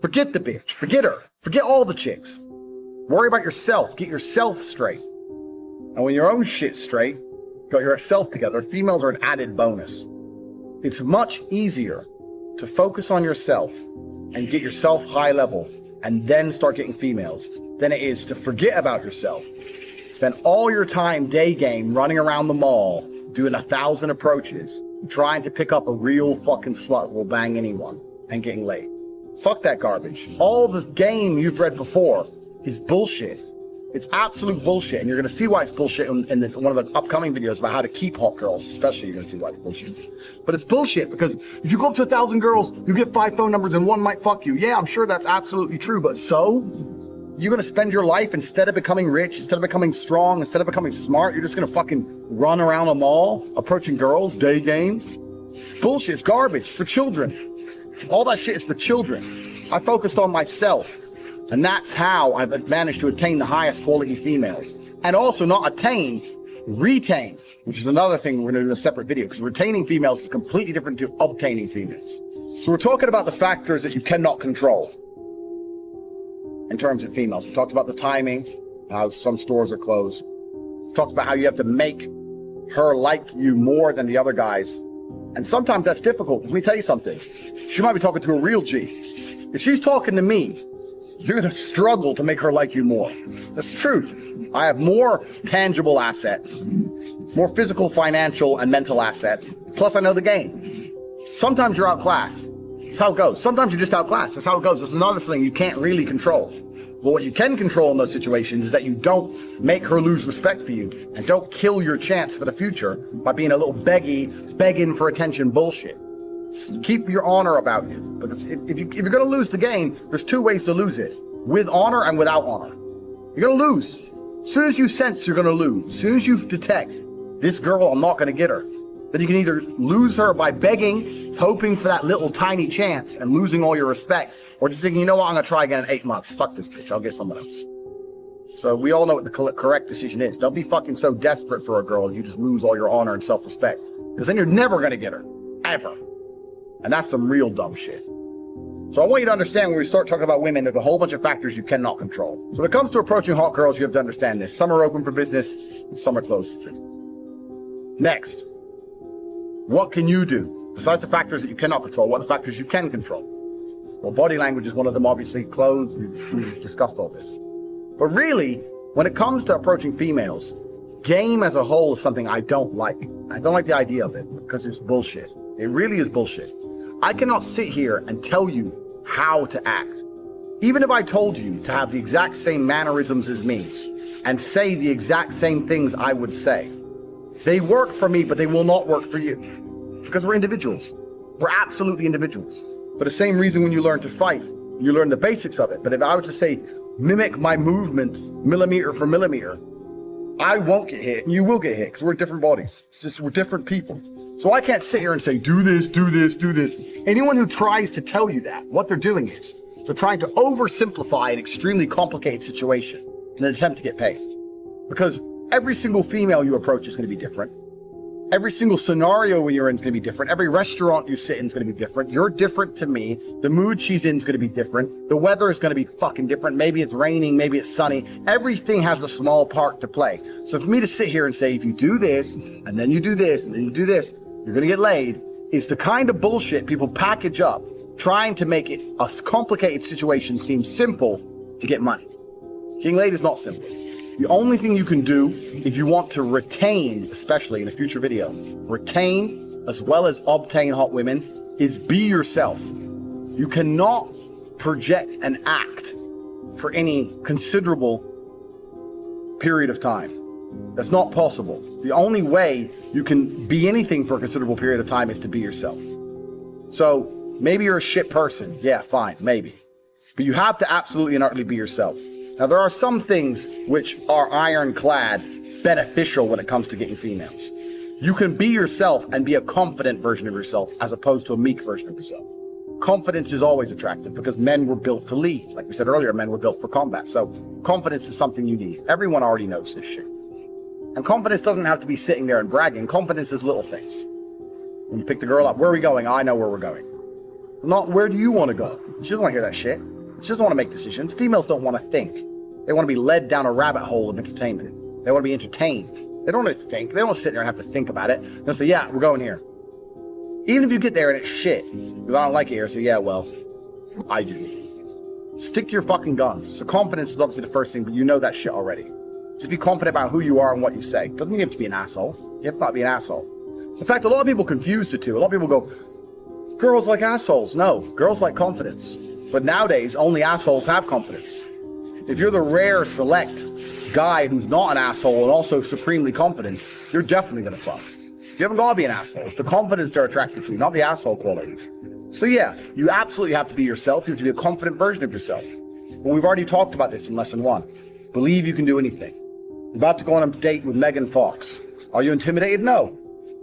Forget the bitch. Forget her. Forget all the chicks. Worry about yourself. Get yourself straight. And when your own shit's straight, got yourself together, females are an added bonus. It's much easier to focus on yourself and get yourself high level and then start getting females than it is to forget about yourself. Spend all your time day game running around the mall, doing 1,000 approaches, trying to pick up a real fucking slut who will bang anyone and getting laid. Fuck that garbage. All the game you've read before is bullshit. It's absolute bullshit, and you're going to see why it's bullshit in one of the upcoming videos about how to keep hot girls, especially. You're going to see why it's bullshit. But it's bullshit, because if you go up to 1,000 girls, you get 5 phone numbers and one might fuck you. Yeah, I'm sure that's absolutely true, but so? You're going to spend your life, instead of becoming rich, instead of becoming strong, instead of becoming smart, you're just going to fucking run around a mall, approaching girls, day game? It's bullshit, it's garbage, it's for children. All that shit is for children. I focused on myself. And that's how I've managed to attain the highest quality females. And also not attain, retain, which is another thing we're going to do in a separate video, because retaining females is completely different to obtaining females. So we're talking about the factors that you cannot control in terms of females. We talked about the timing, how some stores are closed. We talked about how you have to make her like you more than the other guys. And sometimes that's difficult, because let me tell you something. She might be talking to a real G. If she's talking to me, you're going to struggle to make her like you more. That's true. I have more tangible assets, more physical, financial, and mental assets. Plus, I know the game. Sometimes you're outclassed. That's how it goes. Sometimes you're just outclassed. That's how it goes. That's another thing you can't really control. But what you can control in those situations is that you don't make her lose respect for you and don't kill your chance for the future by being a little begging for attention bullshit. Keep your honor about you, because if you're going to lose the game, there's 2 ways to lose it: with honor and without honor. You're going to lose. As soon as you sense you're going to lose, as soon as you detect this girl, I'm not going to get her, then you can either lose her by begging, hoping for that little tiny chance and losing all your respect, or just thinking, you know what, I'm going to try again in 8 months. Fuck this bitch, I'll get someone else. So we all know what the correct decision is. Don't be fucking so desperate for a girl that you just lose all your honor and self-respect, because then you're never going to get her, ever. And that's some real dumb shit. So I want you to understand, when we start talking about women, there's a whole bunch of factors you cannot control. So when it comes to approaching hot girls, you have to understand this. Some are open for business, some are closed for business. Next, what can you do? Besides the factors that you cannot control, what are the factors you can control? Well, body language is one of them, obviously. Clothes, we've discussed all this. But really, when it comes to approaching females, game as a whole is something I don't like. I don't like the idea of it, because it's bullshit. It really is bullshit. I cannot sit here and tell you how to act. Even if I told you to have the exact same mannerisms as me and say the exact same things I would say, they work for me, but they will not work for you, because we're individuals. We're absolutely individuals. For the same reason, when you learn to fight, you learn the basics of it. But if I were to say, mimic my movements millimeter for millimeter, I won't get hit and you will get hit, because we're different bodies. It's just we're different people. So I can't sit here and say, do this, do this, do this. Anyone who tries to tell you that, what they're doing is they're trying to oversimplify an extremely complicated situation in an attempt to get paid. Because every single female you approach is going to be different. Every single scenario you're in is going to be different. Every restaurant you sit in is going to be different. You're different to me. The mood she's in is going to be different. The weather is going to be fucking different. Maybe it's raining, maybe it's sunny. Everything has a small part to play. So for me to sit here and say, if you do this, and then you do this, and then you do this, you're going to get laid, is the kind of bullshit people package up, trying to make it a complicated situation seem simple to get money. Getting laid is not simple. The only thing you can do, if you want to retain, especially in a future video, retain as well as obtain hot women, is be yourself. You cannot project and act for any considerable period of time. That's not possible. The only way you can be anything for a considerable period of time is to be yourself. So maybe you're a shit person. Yeah, fine, maybe. But you have to absolutely and utterly be yourself. Now, there are some things which are ironclad beneficial when it comes to getting females. You can be yourself and be a confident version of yourself as opposed to a meek version of yourself. Confidence is always attractive because men were built to lead. Like we said earlier, men were built for combat. So confidence is something you need. Everyone already knows this shit. And confidence doesn't have to be sitting there and bragging. Confidence is little things. When you pick the girl up, where are we going? I know where we're going. Not where do you want to go? She doesn't want to hear that shit. She doesn't want to make decisions. Females don't want to think. They want to be led down a rabbit hole of entertainment. They want to be entertained. They don't want to think. They don't want to sit there and have to think about it. They'll say, yeah, we're going here. Even if you get there and it's shit, because I don't like it here, say, yeah, well, I do. Stick to your fucking guns. So confidence is obviously the first thing, but you know that shit already. Just be confident about who you are and what you say. Doesn't mean you have to be an asshole. You have to not be an asshole. In fact, a lot of people confuse the two. A lot of people go, girls like assholes. No, girls like confidence. But nowadays, only assholes have confidence. If you're the rare, select guy who's not an asshole and also supremely confident, you're definitely gonna fuck. You haven't got to be an asshole. It's the confidence they're attracted to, not the asshole qualities. So yeah, you absolutely have to be yourself. You have to be a confident version of yourself. Well, we've already talked about this in lesson 1. Believe you can do anything. You're about to go on a date with Megan Fox. Are you intimidated? No.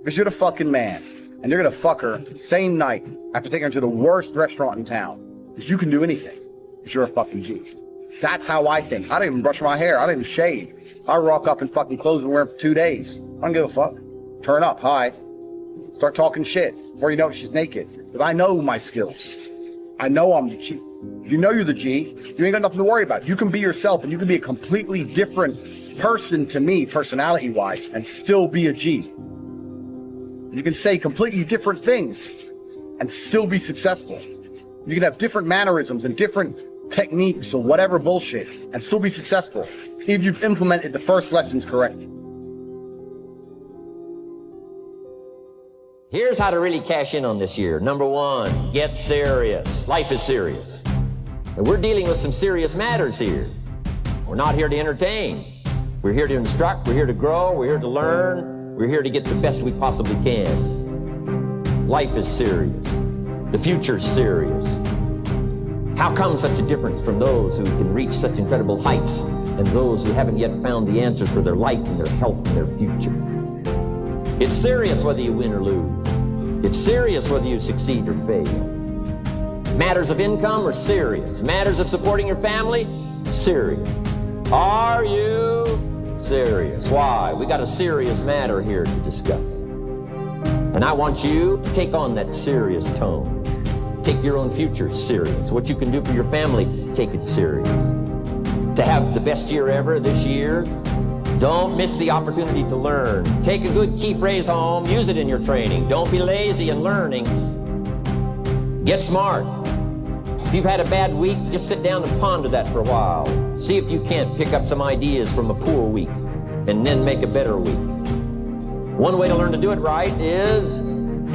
Because you're the fucking man. And you're gonna fuck her same night after taking her to the worst restaurant in town. Because you can do anything. Because you're a fucking G. That's how I think. I don't even brush my hair. I don't even shave. I rock up in fucking clothes and wear them for 2 days. I don't give a fuck. Turn up, hi. Start talking shit. Before you know it, she's naked. Because I know my skills. I know I'm the G. You know you're the G. You ain't got nothing to worry about. You can be yourself and you can be a completely different person to me, personality-wise, and still be a G. You can say completely different things and still be successful. You can have different mannerisms and different techniques or whatever bullshit and still be successful if you've implemented the first lessons correctly. Here's how to really cash in on this year. Number 1, get serious. Life is serious. And we're dealing with some serious matters here. We're not here to entertain. We're here to instruct, we're here to grow, we're here to learn, we're here to get the best we possibly can. Life is serious. The future's serious. How come such a difference from those who can reach such incredible heights and those who haven't yet found the answers for their life and their health and their future? It's serious whether you win or lose. It's serious whether you succeed or fail. Matters of income are serious. Matters of supporting your family, serious. Are you serious? Why? We got a serious matter here to discuss. And I want you to take on that serious tone. Take your own future serious. What you can do for your family, take it serious. To have the best year ever this year, don't miss the opportunity to learn. Take a good key phrase home, use it in your training. Don't be lazy in learning. Get smart. If you've had a bad week, just sit down and ponder that for a while. See if you can't pick up some ideas from a poor week and then make a better week. One way to learn to do it right is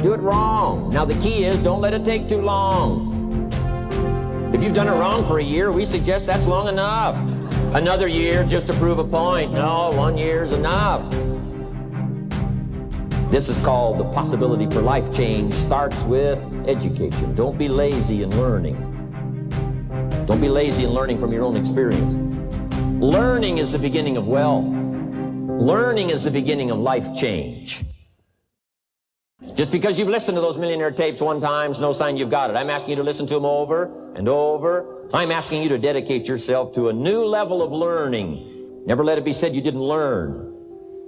do it wrong. Now the key is don't let it take too long. If you've done it wrong for a year, we suggest that's long enough. Another year just to prove a point. No, 1 year's enough. This is called the possibility for life change starts with education. Don't be lazy in learning. Don't be lazy in learning from your own experience. Learning is the beginning of wealth. Learning is the beginning of life change. Just because you've listened to those millionaire tapes one time is no sign you've got it. I'm asking you to listen to them over and over. I'm asking you to dedicate yourself to a new level of learning. Never let it be said you didn't learn.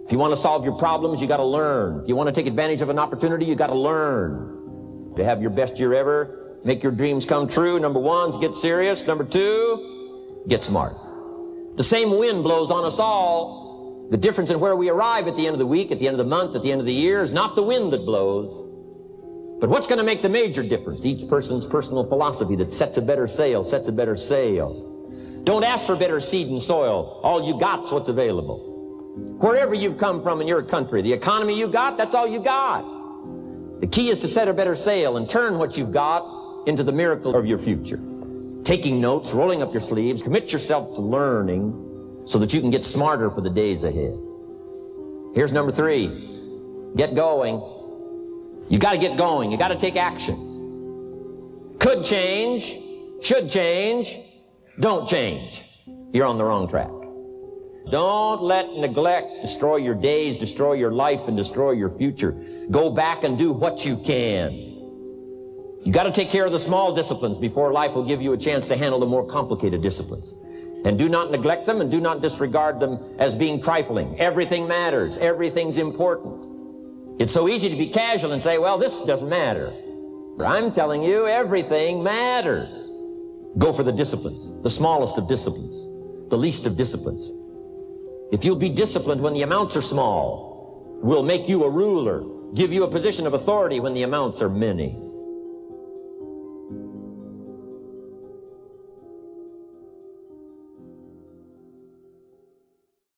If you want to solve your problems, you got to learn. If you want to take advantage of an opportunity, you got to learn. To have your best year ever, make your dreams come true. Number 1 is get serious. Number 2, get smart. The same wind blows on us all. The difference in where we arrive at the end of the week, at the end of the month, at the end of the year is not the wind that blows, but what's going to make the major difference? Each person's personal philosophy that sets a better sail, sets a better sail. Don't ask for better seed and soil. All you got's what's available. Wherever you've come from in your country, the economy you got, that's all you got. The key is to set a better sail and turn what you've got into the miracle of your future. Taking notes, rolling up your sleeves, commit yourself to learning so that you can get smarter for the days ahead. Here's number 3. Get going. You got to get going. You got to take action. Could change, should change, don't change. You're on the wrong track. Don't let neglect destroy your days, destroy your life, and destroy your future. Go back and do what you can. You got to take care of the small disciplines before life will give you a chance to handle the more complicated disciplines. And do not neglect them and do not disregard them as being trifling. Everything matters. Everything's important. It's so easy to be casual and say, well, this doesn't matter. But I'm telling you, everything matters. Go for the disciplines, the smallest of disciplines, the least of disciplines. If you'll be disciplined when the amounts are small, we'll make you a ruler, give you a position of authority when the amounts are many.